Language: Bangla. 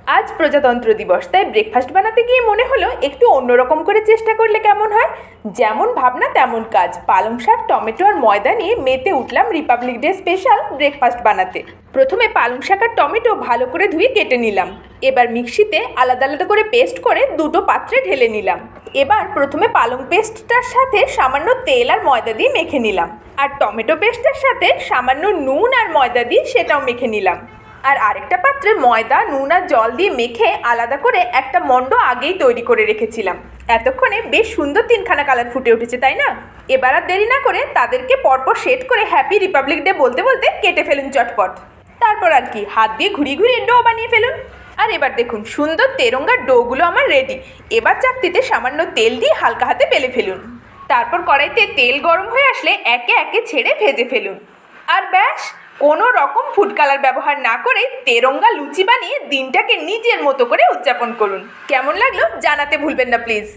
আজ প্রজাতন্ত্র দিবস, তাই ব্রেকফাস্ট বানাতে গিয়ে মনে হলো একটু অন্যরকম করে চেষ্টা করলে কেমন হয়। যেমন ভাবনা তেমন কাজ, পালং শাক, টমেটো আর ময়দা নিয়ে মেতে উঠলাম রিপাবলিক ডে স্পেশাল ব্রেকফাস্ট বানাতে। প্রথমে পালং শাক আর টমেটো ভালো করে ধুয়ে কেটে নিলাম। এবার মিক্সিতে আলাদা আলাদা করে পেস্ট করে দুটো পাত্রে ঢেলে নিলাম। এবার প্রথমে পালং পেস্টটার সাথে সামান্য তেল আর ময়দা দিয়ে মেখে নিলাম, আর টমেটো পেস্টের সাথে সামান্য নুন আর ময়দা দিয়ে সেটাও মেখে নিলাম। আর আরেকটা পাত্রে ময়দা, নুন আর জল দিয়ে মেখে আলাদা করে একটা মণ্ড আগেই তৈরি করে রেখেছিলাম। এতক্ষণে বেশ সুন্দর তিনখানা কালার ফুটে উঠেছে, তাই না? এবার আর দেরি না করে তাদেরকে পরপর সেট করে হ্যাপি রিপাবলিক ডে বলতে বলতে কেটে ফেলুন চটপট। তারপর আর কি, হাত দিয়ে ঘুরিয়ে ঘুরিয়ে ডো বানিয়ে ফেলুন। আর এবার দেখুন সুন্দর তেরঙ্গার ডোগুলো আমার রেডি। এবার চাকতিতে সামান্য তেল দিয়ে হালকা হাতে বেলে ফেলুন। তারপর কড়াইতে তেল গরম হয়ে আসলে একে একে ছেড়ে ভেজে ফেলুন। আর ব্যাস, কোনো রকম ফুড কালার ব্যবহার না করে তেরঙ্গা লুচি বানিয়ে দিনটাকে নিজের মতো করে উদযাপন করুন। কেমন লাগলো জানাতে ভুলবেন না প্লিজ।